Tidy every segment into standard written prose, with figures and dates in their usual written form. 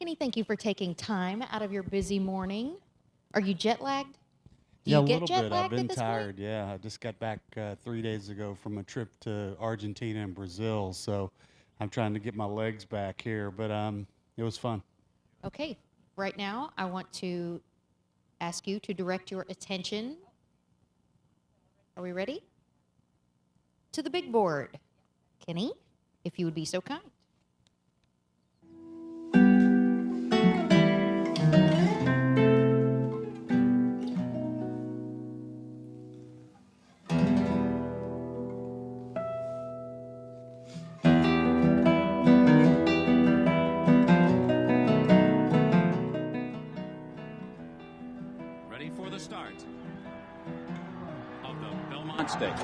Kenny, thank you for taking time out of your busy morning. Are you jet lagged? Do Yeah, you a get little jet bit. lagged I've been at this tired. point? Yeah, I just got back 3 days ago from a trip to Argentina and Brazil, so I'm trying to get my legs back here. But it was fun. Okay, right now I want to ask you to direct your attention. Are we ready? To the big board. Kenny, if you would be so kind. Ready for the start of the Belmont Stakes.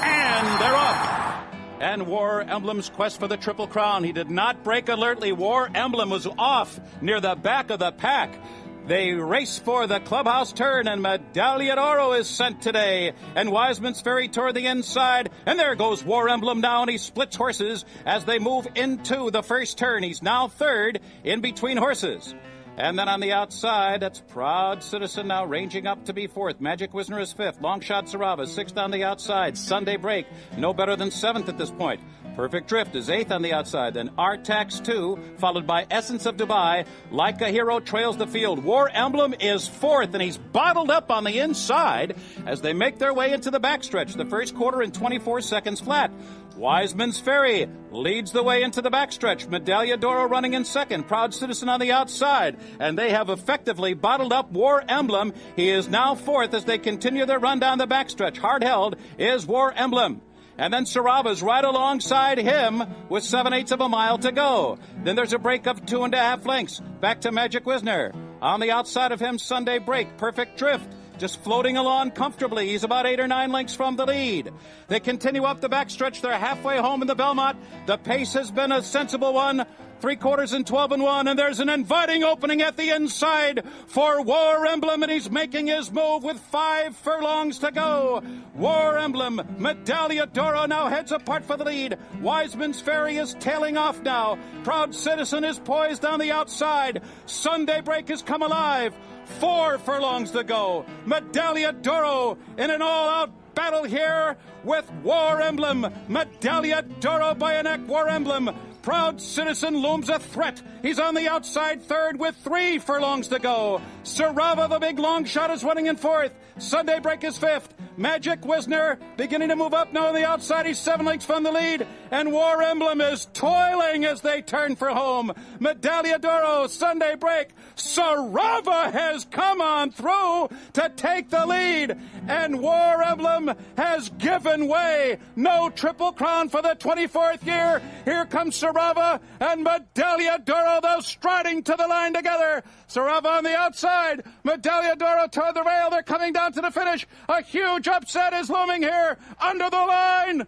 And they're off. And War Emblem's quest for the Triple Crown. He did not break alertly. War Emblem was off near the back of the pack. They race for the clubhouse turn, and Medaglia d'Oro is sent today. And Wiseman's Ferry toward the inside. And there goes War Emblem now, and he splits horses as they move into the first turn. He's now third in between horses. And then on the outside, that's Proud Citizen now ranging up to be fourth. Magic Wisner is fifth. Longshot Sarava sixth on the outside. Sunday Break, no better than seventh at this point. Perfect Drift is eighth on the outside. Then Artax 2, followed by Essence of Dubai. Like a Hero trails the field. War Emblem is fourth, and he's bottled up on the inside as they make their way into the backstretch. The first quarter in 24 seconds flat. Wiseman's Ferry leads the way into the backstretch. Medaglia d'Oro running in second. Proud Citizen on the outside. And they have effectively bottled up War Emblem. He is now fourth as they continue their run down the backstretch. Hard held is War Emblem. And then Sarava's right alongside him with 7/8 of a mile to go. Then there's a break of 2.5 lengths. Back to Magic Wisner. On the outside of him, Sunday Break. Perfect Drift. Just floating along comfortably. He's about 8 or 9 lengths from the lead. They continue up the backstretch. They're halfway home in the Belmont. The pace has been a sensible one. 3/4 and 12-1, and there's an inviting opening at the inside for War Emblem, and he's making his move with 5 furlongs to go. War Emblem, Medaglia d'Oro now heads apart for the lead. Wiseman's Ferry is tailing off now. Proud Citizen is poised on the outside. Sunday Break has come alive. 4 furlongs to go. Medaglia d'Oro in an all-out battle here with War Emblem. Medaglia d'Oro by a neck. War Emblem. Proud Citizen looms a threat. He's on the outside third with 3 furlongs to go. Sarava, the big long shot, is running in fourth. Sunday Break is fifth. Magic Wisner beginning to move up now on the outside. He's 7 lengths from the lead. And War Emblem is toiling as they turn for home. Medaglia d'Oro, Sunday Break. Sarava has come on through to take the lead. And War Emblem has given way. No Triple Crown for the 24th year. Here comes Sarava and Medaglia d'Oro, though striding to the line together. Sarava on the outside. Medaglia d'Oro toward the rail. They're coming down to the finish. A huge upset is looming here under the line.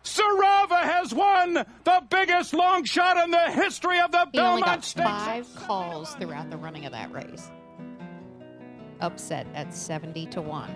Sarava has won the biggest long shot in the history of the He only got Belmont Stakes. 5 calls throughout the running of that race. Upset at 70-1.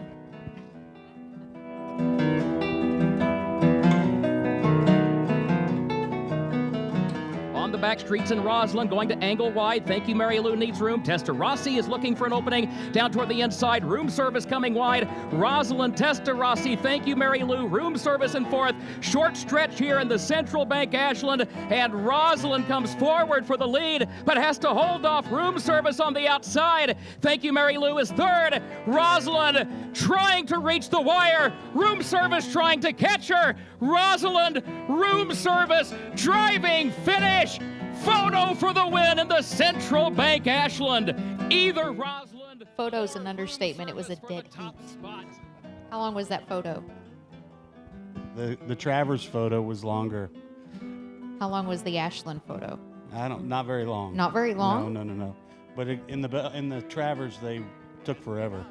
On the back streets in Roslyn, going to angle wide. Thank you, Mary Lou needs room. Testa Rossi is looking for an opening down toward the inside. Room service coming wide. Rosalind, Testa Rossi, thank you, Mary Lou. Room service in fourth. Short stretch here in the Central Bank Ashland, and Rosalind comes forward for the lead, but has to hold off Room service on the outside. Thank you, Mary Lou is third. Rosalind trying to reach the wire. Room service trying to catch her. Rosalind, Room service, driving finish. Photo for the win in the Central Bank Ashland. Either Rosalind. Photo's an understatement. It was a dead heat. How long was that photo? The Travers photo was longer. How long was the Ashland photo? Not very long. Not very long? No. But in the Travers, they took forever.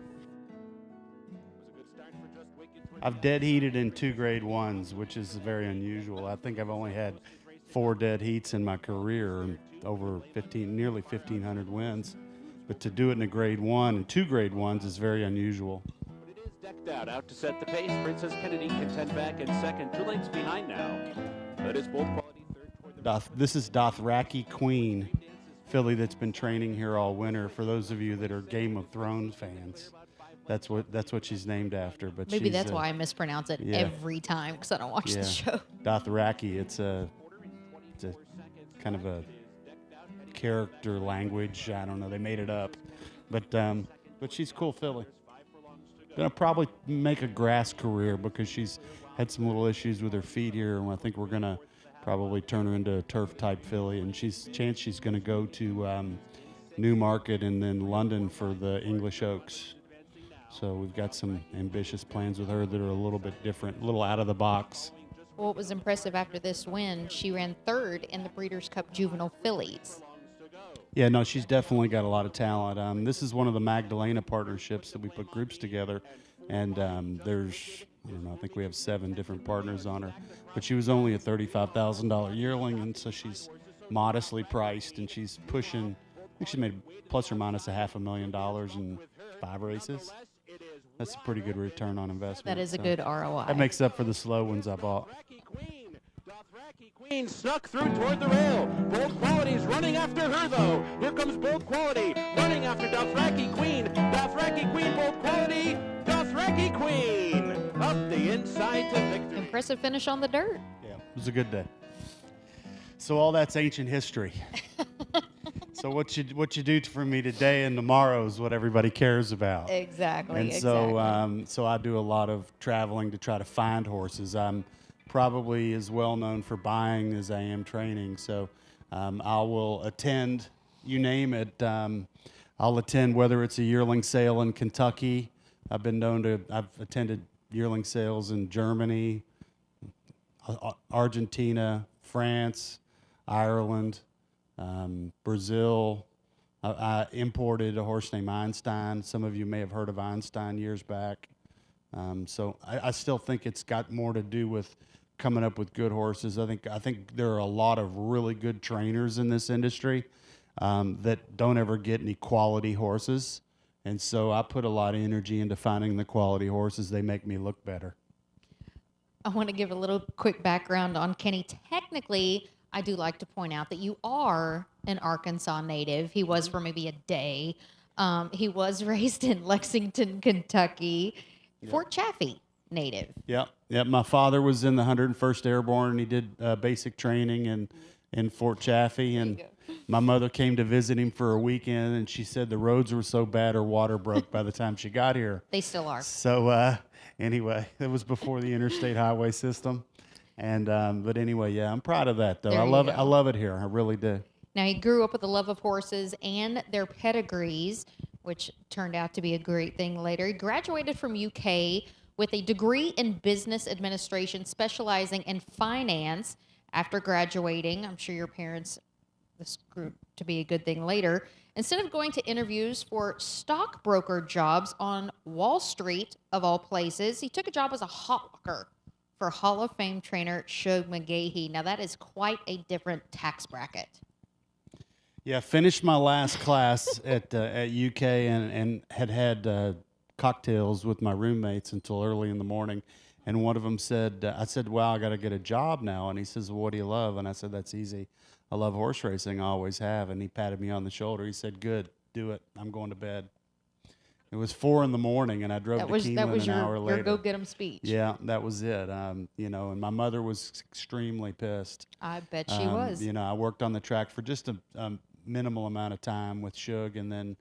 I've dead heated in 2 grade 1s, which is very unusual. I think I've only had 4 dead heats in my career and over nearly 1,500 wins. But to do it in a grade 1 and 2 grade 1s is very unusual. But it is decked out to set the pace. Princess Kennedy contend back in second, 2 lengths behind now. That is both quality third toward the This is Dothraki Queen, filly that's been training here all winter. For those of you that are Game of Thrones fans, that's what she's named after. But Maybe she's that's why I mispronounce it yeah. every time because I don't watch the show. Dothraki. It's a kind of a character language. I don't know. They made it up, but she's a cool filly. Gonna probably make a grass career because she's had some little issues with her feet here, and I think we're gonna probably turn her into a turf type filly. And she's gonna go to Newmarket and then London for the English Oaks. So we've got some ambitious plans with her that are a little bit different, a little out of the box. What was impressive after this win, she ran third in the Breeders' Cup Juvenile Fillies. Yeah, no, she's definitely got a lot of talent. This is one of the Magdalena partnerships that we put groups together, and there's, I don't know, I think we have 7 different partners on her. But she was only a $35,000 yearling, and so she's modestly priced, and she's pushing, I think she made plus or minus $500,000 in 5 races. That's a pretty good return on investment. That is a good ROI. That makes up for the slow ones I bought. Dothraki Queen snuck through toward the rail. Bold Quality's running after her, though. Here comes Bold Quality running after Dothraki Queen. Dothraki Queen, Bold Quality. Dothraki Queen up the inside to victory. Impressive finish on the dirt. Yeah, it was a good day. So all that's ancient history. So what you do for me today and tomorrow is what everybody cares about. Exactly. And so I do a lot of traveling to try to find horses. I'm probably as well known for buying as I am training. So I will attend, you name it. I'll attend whether it's a yearling sale in Kentucky. I've attended yearling sales in Germany, Argentina, France, Ireland, Brazil. I imported a horse named Einstein. Some of you may have heard of Einstein years back. So I still think it's got more to do with coming up with good horses. I think there are a lot of really good trainers in this industry that don't ever get any quality horses. And so I put a lot of energy into finding the quality horses. They make me look better. I want to give a little quick background on Kenny. Technically, I do like to point out that you are an Arkansas native. He was for maybe a day. He was raised in Lexington, Kentucky. Fort Chaffee native. Yeah. My father was in the 101st Airborne, and he did basic training in Fort Chaffee. And my mother came to visit him for a weekend, and she said the roads were so bad her water broke by the time she got here. They still are. So anyway, it was before the interstate highway system. And but anyway, yeah, I'm proud of that, though. There I you love go. it. I love it here. I really do. Now, he grew up with a love of horses and their pedigrees, which turned out to be a great thing later. He graduated from UK with a degree in business administration, specializing in finance. After graduating, I'm sure your parents, this grew to be a good thing later. Instead of going to interviews for stockbroker jobs on Wall Street, of all places, he took a job as a hawker for Hall of Fame trainer Shug McGahee. Now, that is quite a different tax bracket. Yeah, finished my last class at UK and had cocktails with my roommates until early in the morning. And one of them said, I said, well, I got to get a job now. And he says, well, what do you love? And I said, that's easy. I love horse racing. I always have. And he patted me on the shoulder. He said, good, do it. I'm going to bed. It was 4 in the morning, and I drove to Keeneland That was an hour later. your go-get-'em speech. Yeah, that was it. And my mother was extremely pissed. I bet she was. I worked on the track for just a minimal amount of time with Shug, and then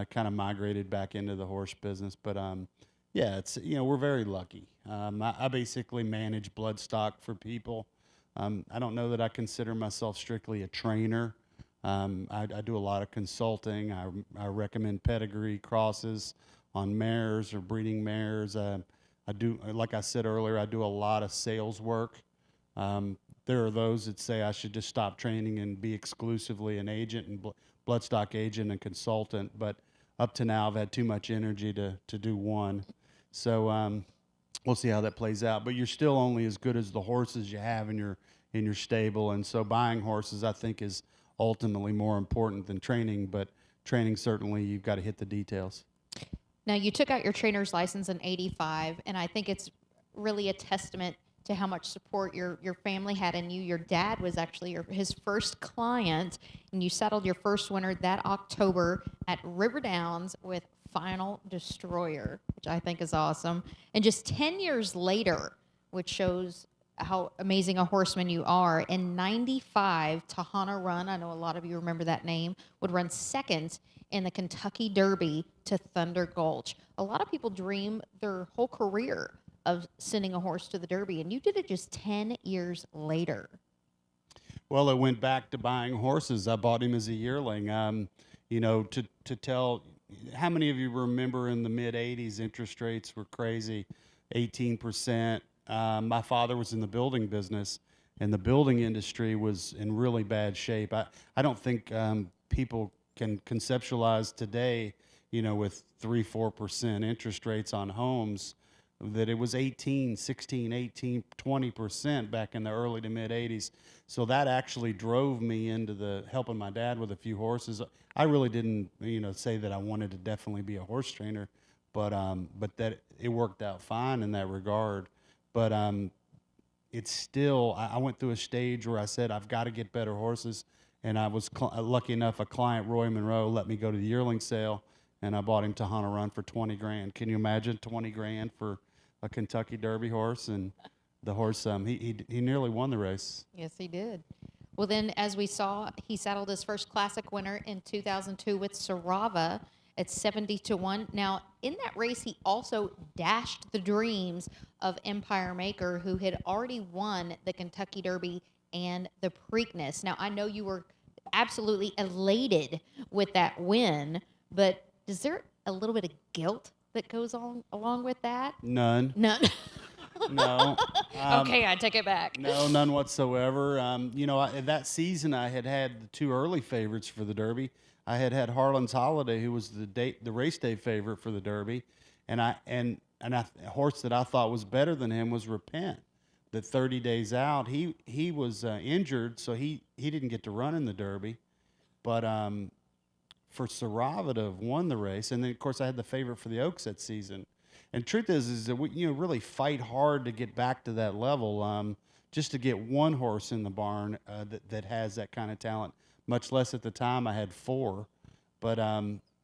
kind of migrated back into the horse business. But yeah, it's we're very lucky. I basically manage Bloodstock for people. I don't know that I consider myself strictly a trainer. I do a lot of consulting. I recommend pedigree crosses on mares or breeding mares. I do, like I said earlier, I do a lot of sales work. There are those that say I should just stop training and be exclusively an agent and bloodstock agent and consultant. But up to now, I've had too much energy to do one. So we'll see how that plays out. But you're still only as good as the horses you have in your stable. And so buying horses, I think, is ultimately more important than training. But training, certainly, you've got to hit the details. Now, you took out your trainer's license in '85, and I think it's really a testament to how much support your family had in you. Your dad was actually his first client, and you settled your first winner that October at River Downs with Final Destroyer, which I think is awesome. And just 10 years later, which shows how amazing a horseman you are, in 95, Tahana Run, I know a lot of you remember that name, would run second in the Kentucky Derby to Thunder Gulch. A lot of people dream their whole career of sending a horse to the Derby, and you did it just 10 years later. Well, it went back to buying horses. I bought him as a yearling. To tell, how many of you remember in the mid-'80s, interest rates were crazy, 18%. My father was in the building business, and the building industry was in really bad shape. I don't think people can conceptualize today, with 3-4% interest rates on homes, that it was 18, 16, 18, 20% back in the early to mid 80s. So that actually drove me into helping my dad with a few horses. I really didn't, say that I wanted to definitely be a horse trainer, but that it worked out fine in that regard. But it's still, I went through a stage where I said, I've got to get better horses. And I was lucky enough, a client, Roy Monroe, let me go to the yearling sale, and I bought him Tahana Run for 20 grand. Can you imagine 20 grand for a Kentucky Derby horse? And the horse, he nearly won the race. Yes, he did. Well, then, as we saw, he saddled his first classic winner in 2002 with Sarava at 70-1. Now, in that race, he also dashed the dreams of Empire Maker, who had already won the Kentucky Derby and the Preakness. Now, I know you were absolutely elated with that win, but is there a little bit of guilt that goes on along with that? None. No. Okay, I take it back. No, none whatsoever. That season I had the two early favorites for the Derby. I had Harlan's Holiday, who was the race day favorite for the Derby, and a horse that I thought was better than him was Repent. That 30 days out, he was injured, so he didn't get to run in the Derby, but for Sarava to have won the race, and then of course I had the favorite for the Oaks that season. And truth is that we really fight hard to get back to that level, just to get one horse in the barn that has that kind of talent. Much less at the time I had 4, but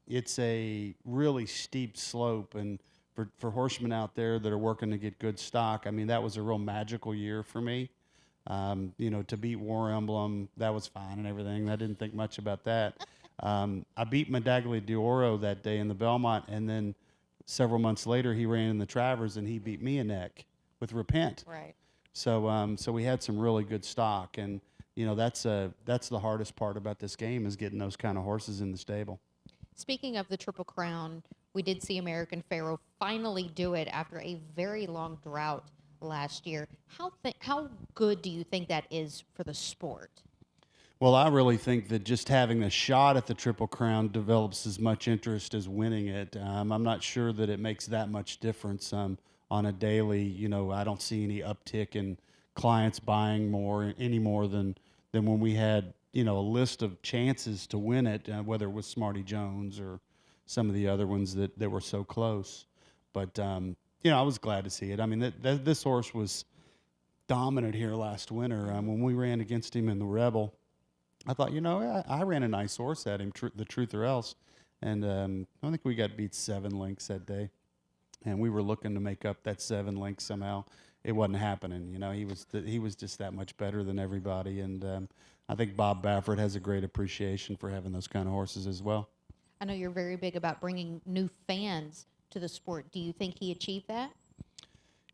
it's a really steep slope, and for horsemen out there that are working to get good stock, I mean, that was a real magical year for me. To beat War Emblem, that was fine and everything. I didn't think much about that. I beat Medaglia d'Oro that day in the Belmont, and then several months later he ran in the Travers and he beat me a neck with Repent. Right. So we had some really good stock, and that's the hardest part about this game, is getting those kind of horses in the stable. Speaking of the Triple Crown, we did see American Pharoah finally do it after a very long drought last year. How good do you think that is for the sport? Well, I really think that just having a shot at the Triple Crown develops as much interest as winning it. I'm not sure that it makes that much difference on a daily. I don't see any uptick in clients buying any more than when we had a list of chances to win it, whether it was Smarty Jones or some of the other ones that were so close. But I was glad to see it. I mean, this horse was dominant here last winter. When we ran against him in the Rebel, I thought, I ran a nice horse at him, the Truth or Else, and I think we got beat 7 lengths that day, and we were looking to make up that 7 lengths somehow. It wasn't happening. He was just that much better than everybody, and I think Bob Baffert has a great appreciation for having those kind of horses as well. I know you're very big about bringing new fans to the sport. Do you think he achieved that?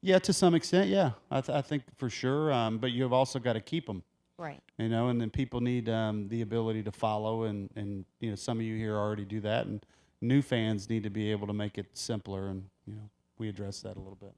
Yeah, to some extent, yeah. I think for sure, but you've also got to keep them. Right. And then people need the ability to follow, and some of you here already do that, and new fans need to be able to make it simpler, and we address that a little bit.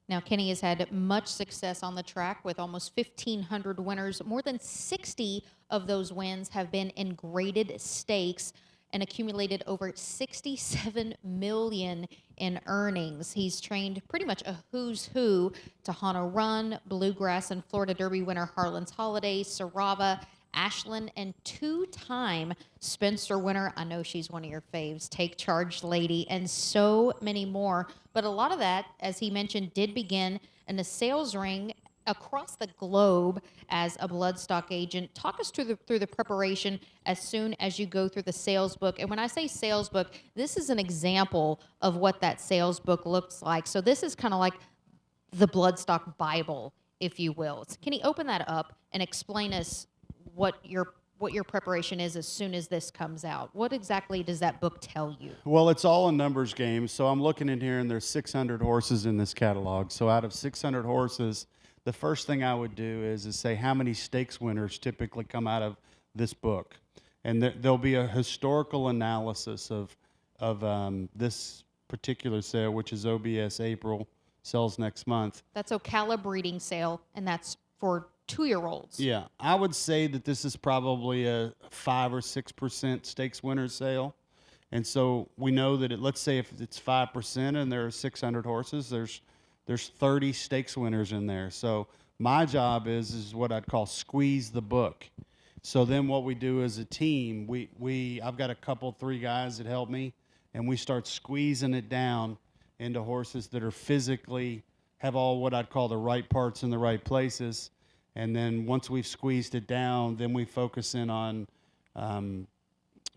Now, Kenny has had much success on the track with almost 1,500 winners. More than 60 of those wins have been in graded stakes and accumulated over $67 million in earnings. He's trained pretty much a who's who: Tahana Run, Bluegrass and Florida Derby winner Harlan's Holiday, Sarava, Ashland, and 2-time Spencer winner, I know she's one of your faves, Take Charge Lady, and so many more. But a lot of that, as he mentioned, did begin in a sales ring across the globe as a Bloodstock agent. Talk us through the preparation as soon as you go through the sales book. And when I say sales book, this is an example of what that sales book looks like. So this is kind of like the Bloodstock Bible, if you will. So can you open that up and explain us what your preparation is as soon as this comes out? What exactly does that book tell you? Well, it's all a numbers game. So I'm looking in here, and there's 600 horses in this catalog. So out of 600 horses, the first thing I would do is say how many stakes winners typically come out of this book, and there'll be a historical analysis of this particular sale, which is OBS April, sells next month. That's Ocala breeding sale, and that's for 2-year-olds. Yeah, I would say that this is probably a 5 or 6% stakes winner sale. And so we know that let's say if it's 5% and there are 600 horses, there's 30 stakes winners in there. So my job is what I'd call squeeze the book. So then what we do as a team, I've got 3 guys that help me, and we start squeezing it down into horses that are physically have all what I'd call the right parts in the right places. And then once we've squeezed it down, then we focus in on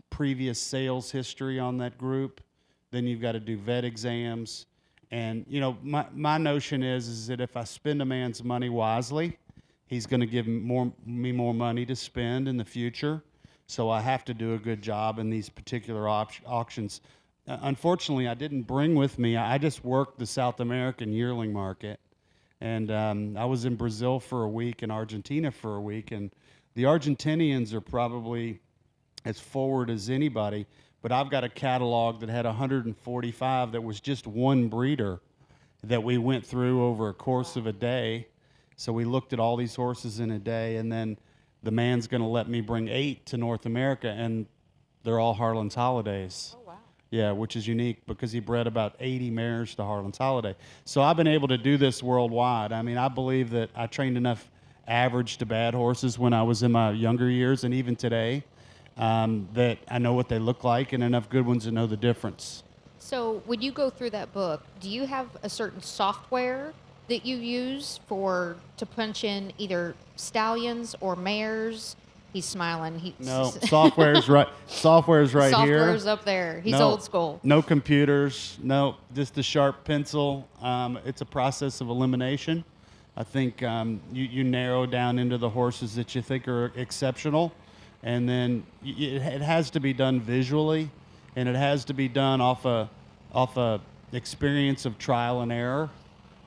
previous sales history on that group. Then you've got to do vet exams. And, you know, my notion is that if I spend a man's money wisely, he's going to give me more money to spend in the future. So I have to do a good job in these particular auctions. Unfortunately, I didn't bring with me, I just worked the South American yearling market. And I was in Brazil for a week and Argentina for a week. And the Argentinians are probably as forward as anybody. But I've got a catalog that had 145 that was just one breeder that we went through over a course of a day. So we looked at all these horses in a day, and then the man's going to let me bring 8 to North America, and they're all Harlan's Holidays. Oh, wow. Yeah, which is unique because he bred about 80 mares to Harlan's Holiday. So I've been able to do this worldwide. I mean, I believe that I trained enough average to bad horses when I was in my younger years and even today. That I know what they look like and enough good ones to know the difference. So when you go through that book, do you have a certain software that you use to punch in either stallions or mares? He's smiling. No, software's right. Software's right here. Software's up there. He's old school. No computers. No, just a sharp pencil. It's a process of elimination. I think you narrow down into the horses that you think are exceptional. And then it has to be done visually, and it has to be done off a experience of trial and error.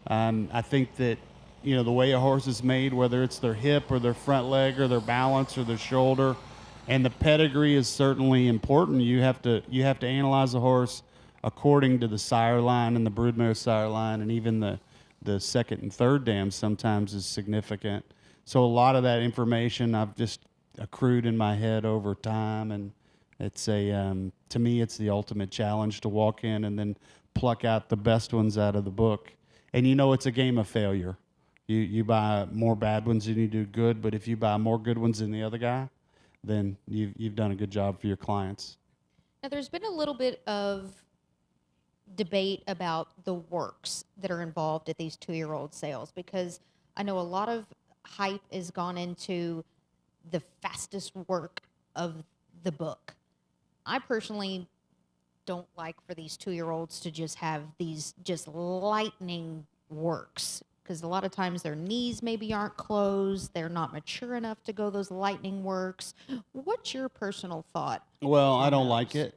I think that, you know, the way a horse is made, whether it's their hip or their front leg or their balance or their shoulder, and the pedigree is certainly important. You have to analyze a horse according to the sire line and the broodmare sire line, and even the second and third dams sometimes is significant. So a lot of that information I've just accrued in my head over time, and it's to me it's the ultimate challenge to walk in and then pluck out the best ones out of the book. And you know, it's a game of failure. You buy more bad ones than you do good, but if you buy more good ones than the other guy, then you've done a good job for your clients. Now, there's been a little bit of debate about the works that are involved at these 2-year-old sales, because I know a lot of hype has gone into the fastest work of the book. I personally don't like for these 2-year-olds to just have these just lightning works, because a lot of times their knees maybe aren't closed, they're not mature enough to go those lightning works. What's your personal thought? Well, I don't like it.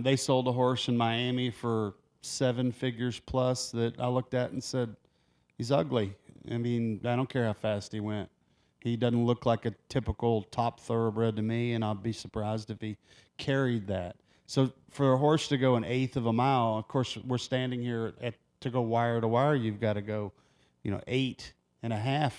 They sold a horse in Miami for 7 figures plus that I looked at and said, he's ugly. I mean, I don't care how fast he went. He doesn't look like a typical top thoroughbred to me, and I'd be surprised if he carried that. So for a horse to go 1/8 of a mile, of course, we're standing here to go wire to wire, you've got to go, 8.5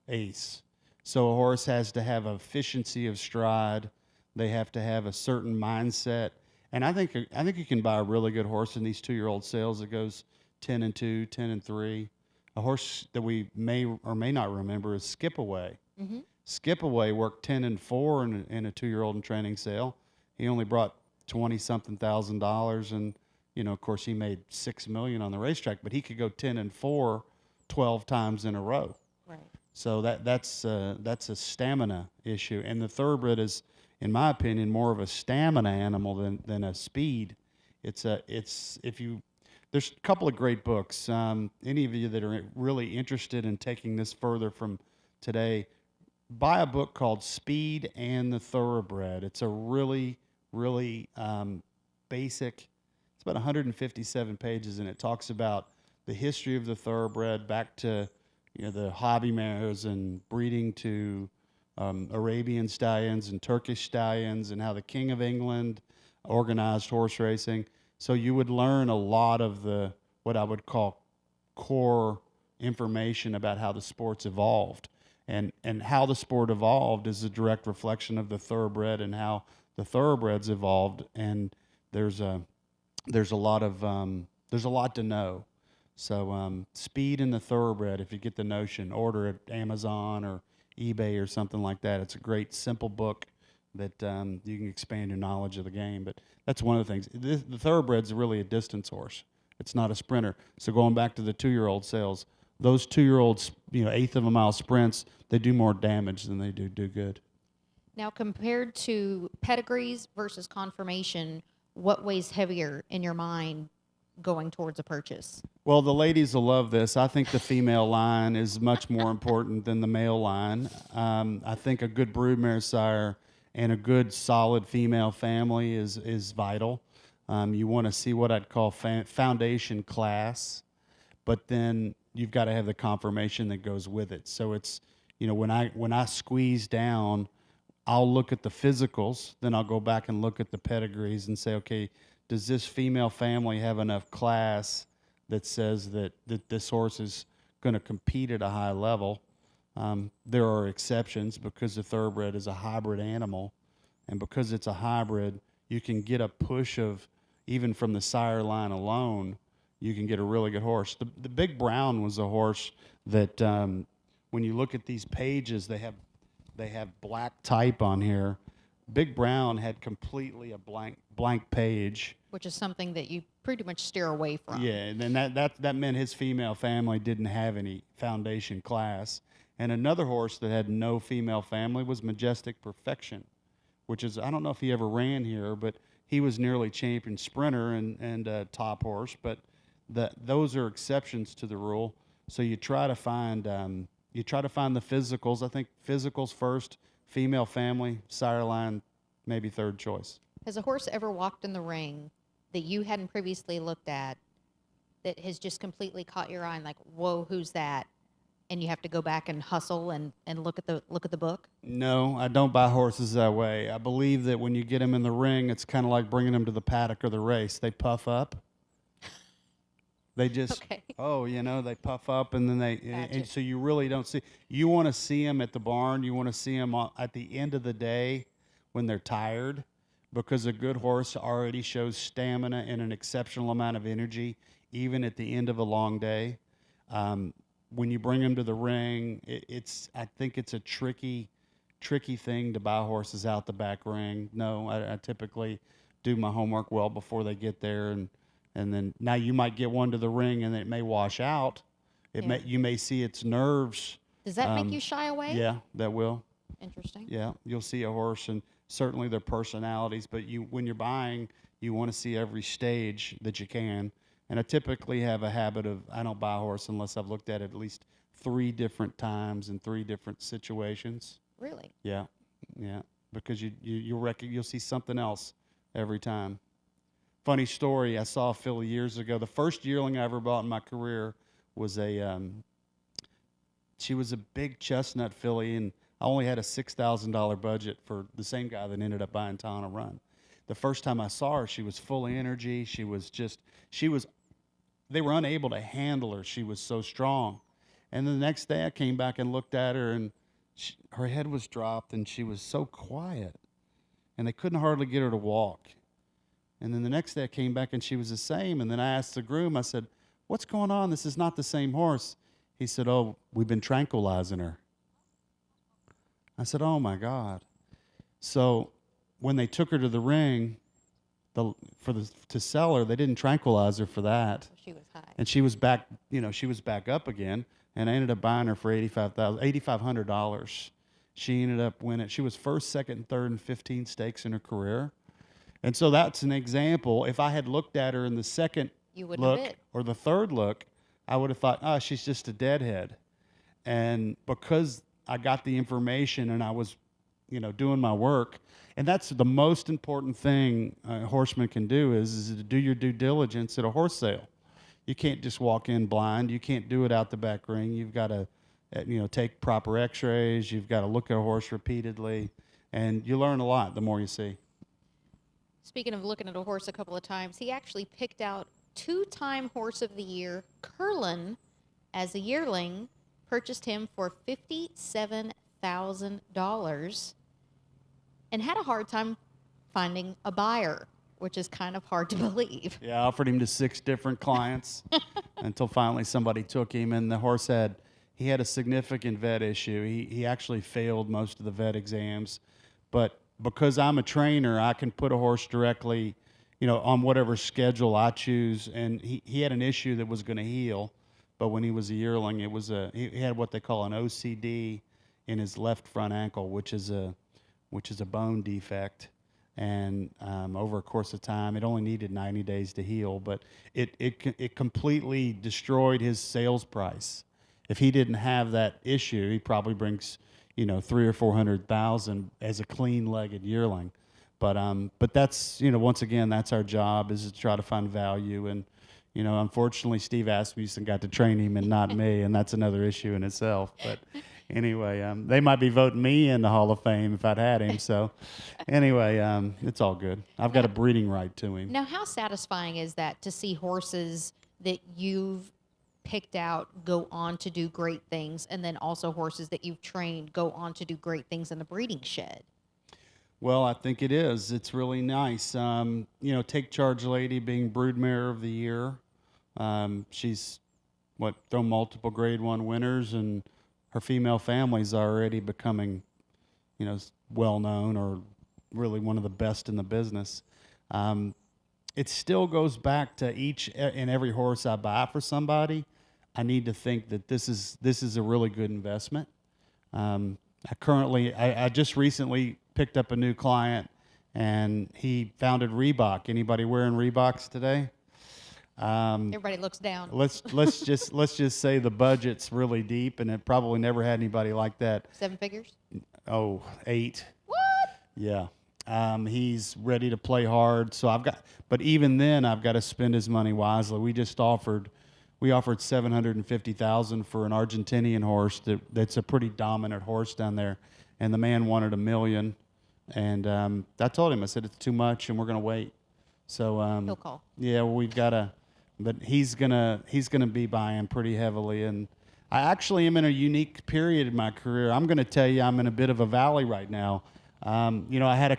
ace. So a horse has to have efficiency of stride. They have to have a certain mindset. And I think you can buy a really good horse in these 2-year-old sales that goes 10-2, 10-3. A horse that we may or may not remember is Skip Away. Mm-hmm. Skip Away worked 10-4 in a 2-year-old in training sale. He only brought $20-something thousand, and of course he made $6 million on the racetrack. But he could go 10-4 12 times in a row. Right. So that's a stamina issue, and the thoroughbred is, in my opinion, more of a stamina animal than a speed. There's a couple of great books. Any of you that are really interested in taking this further from today, buy a book called Speed and the Thoroughbred. It's a really basic. It's about 157 pages, and it talks about the history of the thoroughbred back to the hobby mares and breeding to Arabian stallions and Turkish stallions, and how the King of England organized horse racing. So you would learn a lot of the what I would call core information about how the sport's evolved, and how the sport evolved is a direct reflection of the thoroughbred and how the thoroughbreds evolved. And there's a lot to know. So Speed and the Thoroughbred, if you get the notion, order at Amazon or eBay or something like that. It's a great, simple book that you can expand your knowledge of the game. But that's one of the things. The Thoroughbred's really a distance horse. It's not a sprinter. So going back to the 2-year-old sales, those 2-year-olds, eighth of a mile sprints, they do more damage than they do good. Now, compared to pedigrees versus conformation, what weighs heavier in your mind going towards a purchase? Well, the ladies will love this. I think the female line is much more important than the male line. I think a good broodmare sire and a good solid female family is vital. You want to see what I'd call foundation class, but then you've got to have the conformation that goes with it. So it's, when I squeeze down, I'll look at the physicals, then I'll go back and look at the pedigrees and say, okay, does this female family have enough class that says that this horse is going to compete at a high level? There are exceptions because the thoroughbred is a hybrid animal, and because it's a hybrid, you can get a push of, even from the sire line alone, you can get a really good horse. The Big Brown was a horse that, when you look at these pages, they have black type on here. Big Brown had completely a blank page, Which is something that you pretty much steer away from. Yeah, and then that meant his female family didn't have any foundation class. And another horse that had no female family was Majestic Perfection, which is, I don't know if he ever ran here, but he was nearly champion sprinter and a top horse. But those are exceptions to the rule. So you try to find the physicals. I think physicals first, female family, sire line, maybe third choice. Has a horse ever walked in the ring that you hadn't previously looked at that has just completely caught your eye and like, whoa, who's that? And you have to go back and hustle and look at the book? No, I don't buy horses that way. I believe that when you get them in the ring, it's kind of like bringing them to the paddock or the race. They puff up. They just, Okay. They puff up, and then and so you really don't see. You want to see them at the barn. You want to see them at the end of the day when they're tired, because a good horse already shows stamina and an exceptional amount of energy, even at the end of a long day. When you bring them to the ring, I think it's a tricky thing to buy horses out the back ring. No, I typically do my homework well before they get there, and then now you might get one to the ring and it may wash out. You may see its nerves. Does that make you shy away? Yeah, that will. Interesting. Yeah, you'll see a horse and certainly their personalities, but when you're buying, you want to see every stage that you can. And I typically have a habit of, I don't buy a horse unless I've looked at it at least 3 different times in 3 different situations. Really? Yeah, because you'll see something else every time. Funny story, I saw a filly years ago. The first yearling I ever bought in my career was she was a big chestnut filly, and I only had a $6,000 budget for the same guy that ended up buying Tana Run. The first time I saw her, she was full of energy. They were unable to handle her. She was so strong. And the next day I came back and looked at her, and her head was dropped, and she was so quiet. And they couldn't hardly get her to walk. And then the next day I came back, and she was the same. And then I asked the groom, I said, "What's going on? This is not the same horse." He said, "Oh, we've been tranquilizing her." I said, "Oh, my God." So when they took her to the ring, to sell her, they didn't tranquilize her for that. She was high. And she was back, she was back up again, and I ended up buying her for $8,500. She ended up winning. She was first, second, and third in 15 stakes in her career. And so that's an example. If I had looked at her in the second look or the third look, I would have thought, oh, she's just a deadhead. And because I got the information and I was, doing my work, and that's the most important thing a horseman can do is to do your due diligence at a horse sale. You can't just walk in blind. You can't do it out the back ring. You've got to, take proper x-rays. You've got to look at a horse repeatedly, and you learn a lot the more you see. Speaking of looking at a horse a couple of times, he actually picked out 2-time Horse of the Year, Curlin, as a yearling, purchased him for $57,000, and had a hard time finding a buyer, which is kind of hard to believe. Yeah, I offered him to 6 different clients until finally somebody took him, and the horse had a significant vet issue. He actually failed most of the vet exams, but because I'm a trainer, I can put a horse directly, on whatever schedule I choose. And he had an issue that was going to heal, but when he was a yearling, he had what they call an OCD in his left front ankle, which is a bone defect. And over a course of time, it only needed 90 days to heal, but it completely destroyed his sales price. If he didn't have that issue, he probably brings $300,000 or $400,000 as a clean-legged yearling. But that's, once again, that's our job, is to try to find value. And, unfortunately, Steve Asmussen got to train him and not me, and that's another issue in itself. But anyway, they might be voting me in the Hall of Fame if I'd had him. So anyway, it's all good. I've got a breeding right to him. Now, how satisfying is that to see horses that you've picked out go on to do great things, and then also horses that you've trained go on to do great things in the breeding shed? Well, I think it is. It's really nice. Take Charge Lady being Broodmare of the Year. She's thrown multiple Grade 1 winners, and her female family's already becoming, well known, or really one of the best in the business. It still goes back to each and every horse I buy for somebody. I need to think that this is a really good investment. I just recently picked up a new client, and he founded Reebok. Anybody wearing Reeboks today? Everybody looks down. Let's just say the budget's really deep, and it probably never had anybody like that. 7 figures? Oh, 8. What? Yeah. He's ready to play hard. So but even then, I've got to spend his money wisely. We offered $750,000 for an Argentinian horse that's a pretty dominant horse down there, and the man wanted $1 million. And I told him, I said, it's too much, and we're going to wait. So he'll call. Yeah, well, we've got to, but he's gonna be buying pretty heavily, and I actually am in a unique period in my career. I'm going to tell you, I'm in a bit of a valley right now. I had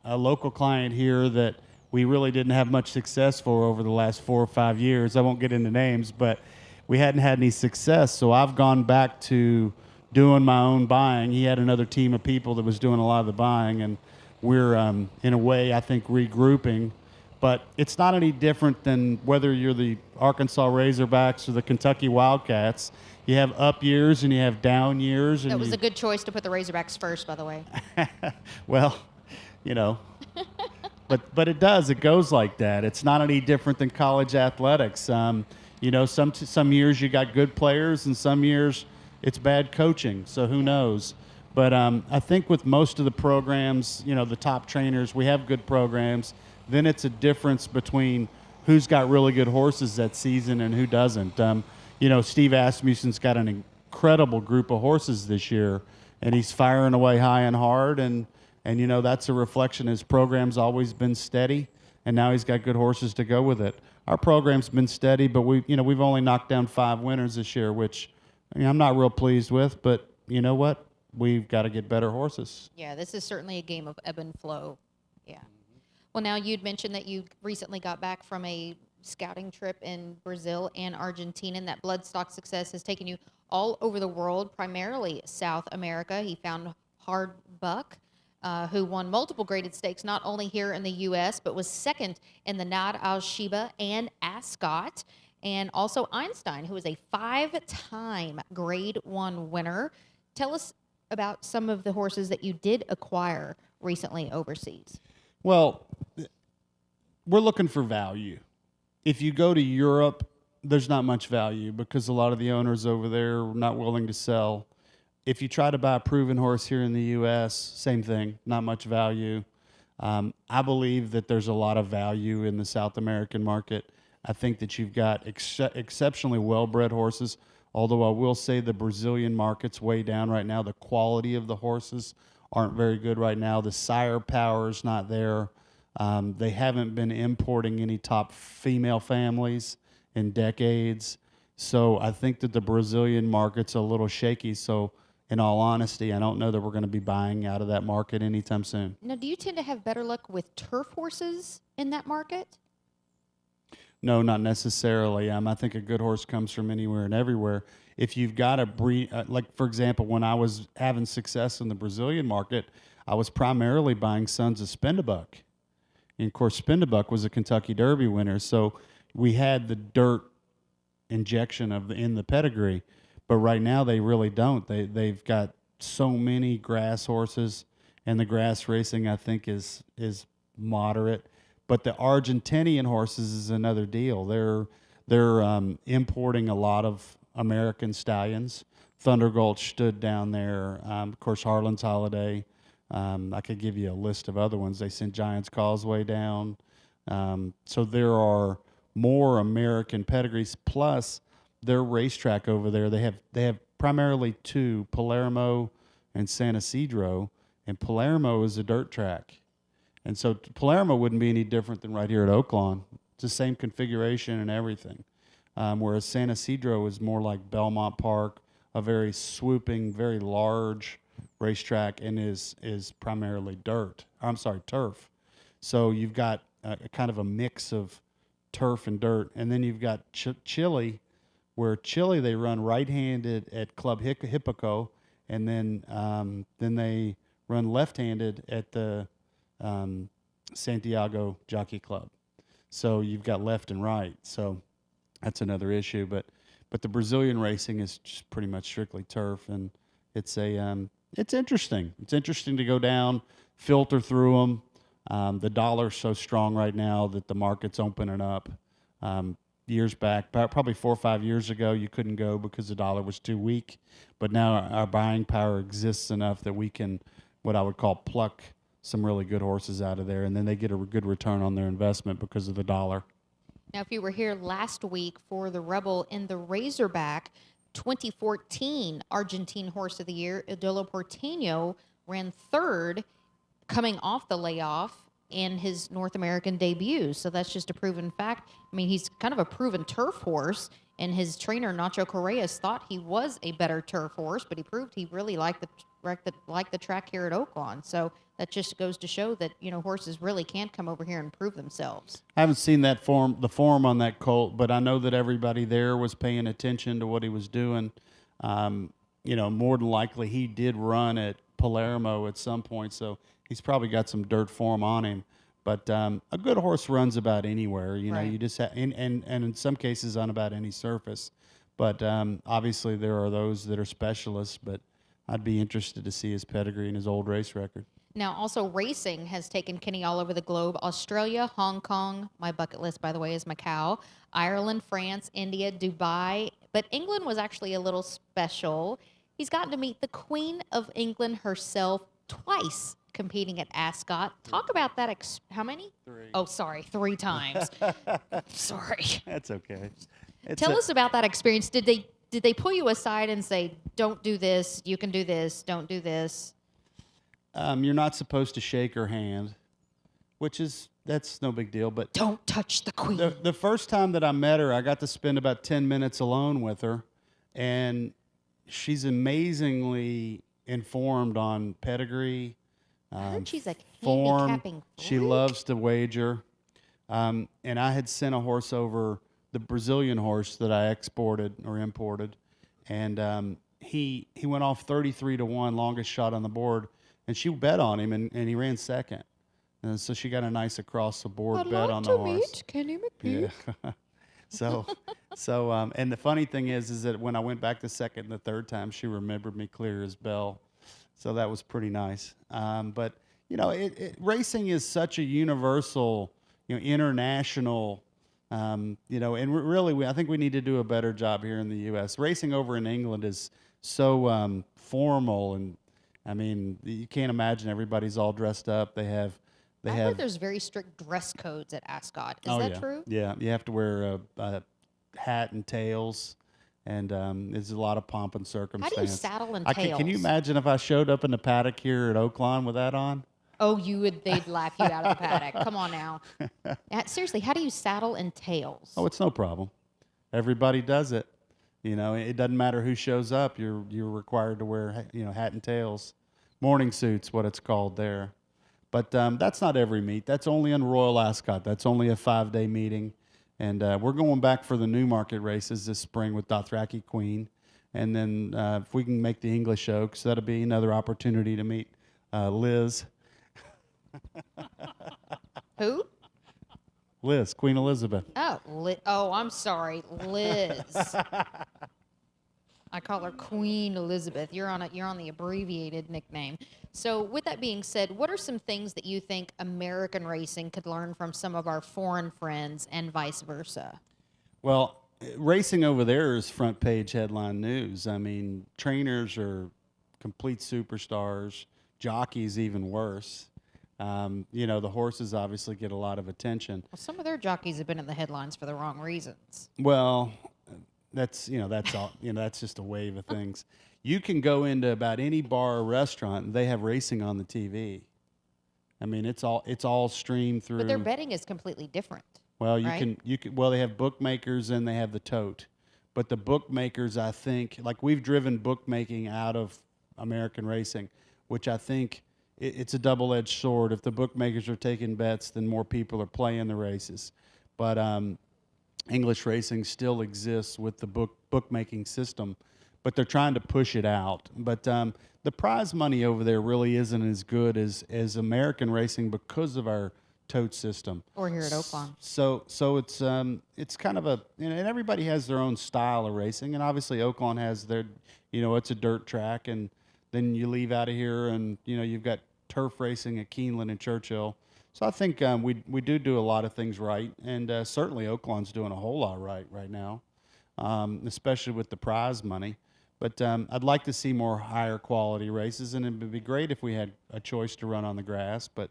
a local client here that we really didn't have much success for over the last 4 or 5 years. I won't get into names, but we hadn't had any success, so I've gone back to doing my own buying. He had another team of people that was doing a lot of the buying, and we're, in a way, I think, regrouping. But it's not any different than whether you're the Arkansas Razorbacks or the Kentucky Wildcats. You have up years and you have down years. That was a good choice to put the Razorbacks first, by the way. Well, but it does. It goes like that. It's not any different than college athletics. Some years you got good players, and some years it's bad coaching. So who knows? But I think with most of the programs, the top trainers, we have good programs. Then it's a difference between who's got really good horses that season and who doesn't. Steve Asmussen's got an incredible group of horses this year, and he's firing away high and hard, and that's a reflection. His program's always been steady, and now he's got good horses to go with it. Our program's been steady, but we've only knocked down 5 winners this year, which I'm not real pleased with, but you know what? We've got to get better horses. Yeah, this is certainly a game of ebb and flow. Yeah. Well, now you'd mentioned that you recently got back from a scouting trip in Brazil and Argentina, and that Bloodstock success has taken you all over the world, primarily South America. He found hard buck. who won multiple graded stakes, not only here in the U.S., but was second in the Nad al-Sheba and Ascot. And also Einstein, who is a 5-time Grade 1 winner. Tell us about some of the horses that you did acquire recently overseas. Well, we're looking for value. If you go to Europe, there's not much value because a lot of the owners over there are not willing to sell. If you try to buy a proven horse here in the U.S., same thing, not much value. I believe that there's a lot of value in the South American market. I think that you've got exceptionally well-bred horses, although I will say the Brazilian market's way down right now. The quality of the horses aren't very good right now. The sire power is not there. They haven't been importing any top female families in decades. So I think that the Brazilian market's a little shaky. So in all honesty, I don't know that we're going to be buying out of that market anytime soon. Now, do you tend to have better luck with turf horses in that market? No, not necessarily. I think a good horse comes from anywhere and everywhere. If you've got a breed, like for example, when I was having success in the Brazilian market, I was primarily buying sons of Spendebuck. And of course, Spendebuck was a Kentucky Derby winner, so we had the dirt injection in the pedigree. But right now, they really don't. They've got so many grass horses, and the grass racing I think is moderate. But the Argentinian horses is another deal. They're importing a lot of American stallions. Thunder Gulch stood down there. Of course, Harlan's Holiday. I could give you a list of other ones. They sent Giants Causeway down. So there are more American pedigrees. Plus, their racetrack over there, they have primarily two, Palermo and San Isidro. And Palermo is a dirt track. And so Palermo wouldn't be any different than right here at Oaklawn. It's the same configuration and everything. Whereas San Isidro is more like Belmont Park, a very swooping, very large racetrack, and is primarily turf. So you've got a kind of a mix of turf and dirt. And then you've got Chile, where Chile they run right-handed at Club Hippico, and then they run left-handed at the Santiago Jockey Club. So you've got left and right. So that's another issue. But the Brazilian racing is just pretty much strictly turf, and it's interesting. It's interesting to go down, filter through them. The dollar's so strong right now that the market's opening up. Years back, probably 4 or 5 years ago, you couldn't go because the dollar was too weak. But now our buying power exists enough that we can, what I would call, pluck some really good horses out of there, and then they get a good return on their investment because of the dollar. Now, if you were here last week for the Rebel in the Razorback 2014 Argentine Horse of the Year, Idolo Porteño ran third coming off the layoff in his North American debut. So that's just a proven fact. I mean, he's kind of a proven turf horse, and his trainer, Nacho Correas, thought he was a better turf horse, but he proved he really liked the track here at Oaklawn. So that just goes to show that, horses really can come over here and prove themselves. I haven't seen the form on that colt, but I know that everybody there was paying attention to what he was doing. More than likely he did run at Palermo at some point, so he's probably got some dirt form on him. But a good horse runs about anywhere. Right. You just and in some cases on about any surface. But obviously there are those that are specialists. But I'd be interested to see his pedigree and his old race record. Now, also racing has taken Kenny all over the globe. Australia, Hong Kong, my bucket list, by the way, is Macau, Ireland, France, India, Dubai. But England was actually a little special. He's gotten to meet the Queen of England herself twice competing at Ascot. Talk about that. How many? 3. Oh, sorry, 3 times. Sorry. That's okay. Tell us about that experience. Did they pull you aside and say, don't do this, you can do this, don't do this? You're not supposed to shake her hand, that's no big deal. But don't touch the Queen. The first time that I met her, I got to spend about 10 minutes alone with her, and she's amazingly informed on pedigree. I heard she's like form. handicapping. She loves to wager. And I had sent a horse over, the Brazilian horse that I exported or imported, and he went off 33-1, longest shot on the board, and she bet on him, and he ran second. And so she got a nice across the board I'd bet like on to the horse. meet Kenny McPeek. Yeah. So and the funny thing is that when I went back the second and the third time, she remembered me clear as bell. So that was pretty nice. But you know, racing is such a universal, international. You know, and really, I think we need to do a better job here in the U.S. Racing over in England is so formal, and I mean, you can't imagine everybody's all dressed up. They have. I heard there's very strict dress codes at Ascot. Is that yeah. true? Yeah, you have to wear a hat and tails, and there's a lot of pomp and circumstance. How do you saddle and tails? Can you imagine if I showed up in the paddock here at Oaklawn with that on? Oh, they'd laugh you out of the paddock. Come on now. Seriously, how do you saddle and tails? Oh, it's no problem. Everybody does it. You know, it doesn't matter who shows up. You're required to wear, hat and tails. Morning suits, what it's called there. But that's not every meet. That's only in Royal Ascot. That's only a 5-day meeting. And we're going back for the Newmarket races this spring with Dothraki Queen. And then if we can make the English Oaks, that'll be another opportunity to meet Liz. Who? Liz, Queen Elizabeth. Oh, I'm sorry, Liz. I call her Queen Elizabeth. You're on the abbreviated nickname. So with that being said, what are some things that you think American racing could learn from some of our foreign friends and vice versa? Well, racing over there is front page headline news. I mean, trainers are complete superstars, jockeys even worse. The horses obviously get a lot of attention. Well, some of their jockeys have been in the headlines for the wrong reasons. Well, that's all, that's just a wave of things. You can go into about any bar or restaurant and they have racing on the TV. I mean, it's all streamed through. But their betting is completely different. Well, right? They have bookmakers and they have the tote. But the bookmakers, I think, like we've driven bookmaking out of American racing, which I think it's a double-edged sword. If the bookmakers are taking bets, then more people are playing the races. But English racing still exists with the bookmaking system, but they're trying to push it out. But the prize money over there really isn't as good as American racing because of our tote system. Or here at Oaklawn. So it's kind of and everybody has their own style of racing, and obviously Oaklawn has their, it's a dirt track, and then you leave out of here and you've got turf racing at Keeneland and Churchill. So I think we do a lot of things right, and certainly Oaklawn's doing a whole lot right now, especially with the prize money. But I'd like to see more higher quality races, and it would be great if we had a choice to run on the grass. But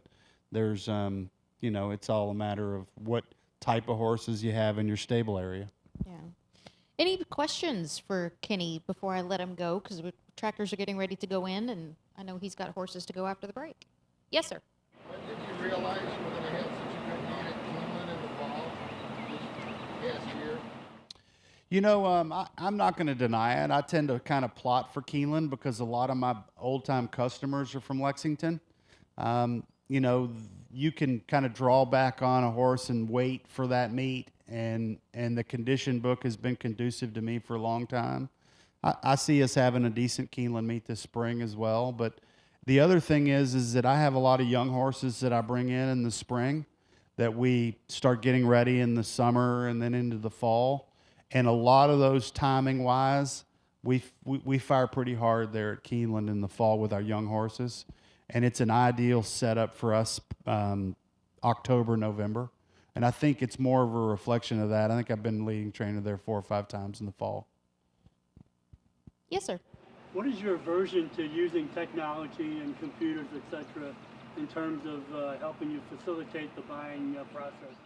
there's, it's all a matter of what type of horses you have in your stable area. Yeah. Any questions for Kenny before I let him go? Because tractors are getting ready to go in, and I know he's got horses to go after the break. Yes, sir. When did you realize you were going to have such a good meet at Keeneland in the fall this past year? I'm not going to deny it. I tend to kind of plot for Keeneland because a lot of my old-time customers are from Lexington. You can kind of draw back on a horse and wait for that meet, and the condition book has been conducive to me for a long time. I see us having a decent Keeneland meet this spring as well, but the other thing is that I have a lot of young horses that I bring in the spring that we start getting ready in the summer and then into the fall. And a lot of those timing-wise, we fire pretty hard there at Keeneland in the fall with our young horses. And it's an ideal setup for us October, November. And I think it's more of a reflection of that. I think I've been leading trainer there 4 or 5 times in the fall. Yes, sir. What is your aversion to using technology and computers, et cetera, in terms of helping you facilitate the buying process?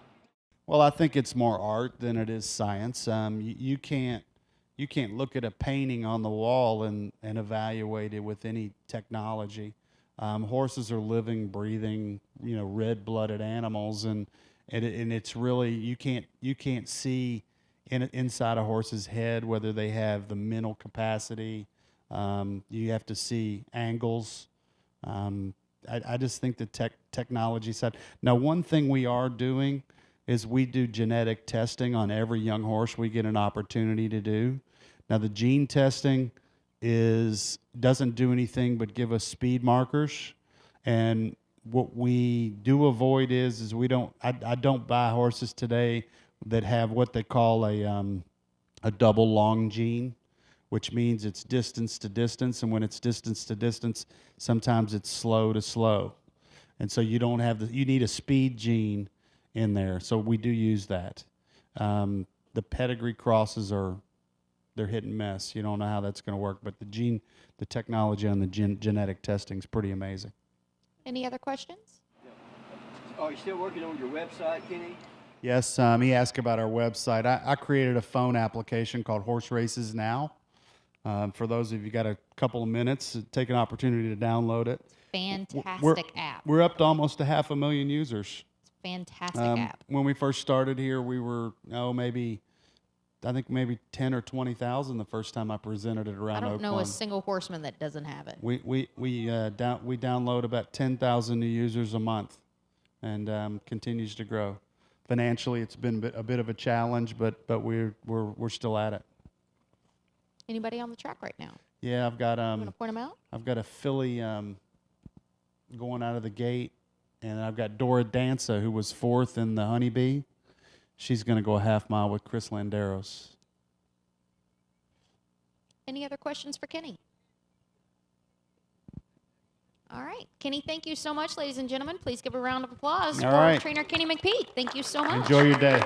Well, I think it's more art than it is science. You can't look at a painting on the wall and evaluate it with any technology. Horses are living, breathing, red-blooded animals, and it's really you can't see inside a horse's head whether they have the mental capacity. You have to see angles. I just think the technology side. Now, one thing we are doing is we do genetic testing on every young horse we get an opportunity to do. Now, the gene testing, doesn't do anything but give us speed markers. And what we do avoid is I don't buy horses today that have what they call a double long gene, which means it's distance to distance, and when it's distance to distance, sometimes it's slow to slow. And so you need a speed gene in there. So we do use that. The pedigree crosses they're hit and miss. You don't know how that's going to work, but the technology on the genetic testing is pretty amazing. Any other questions? Are you still working on your website, Kenny? Yes, he asked about our website. I created a phone application called Horse Races Now. For those of you got a couple of minutes, take an opportunity to download it. Fantastic app. We're up to almost 500,000 users. It's a fantastic app. When we first started here, we were maybe 10 or 20,000 the first time I presented it around Oaklawn. I don't know a single horseman that doesn't have it. We download about 10,000 new users a month, and continues to grow. Financially, it's been a bit of a challenge, but we're still at it. Anybody on the track right now? Yeah, I've got You want to point them out? I've got a filly going out of the gate, and I've got Dora Danza, who was 4th in the Honeybee. She's going to go a half mile with Chris Landeros. Any other questions for Kenny? All right. Kenny, thank you so much, ladies and gentlemen. Please give a round of applause All for right. trainer Kenny McPeek. Thank you so much. Enjoy your day.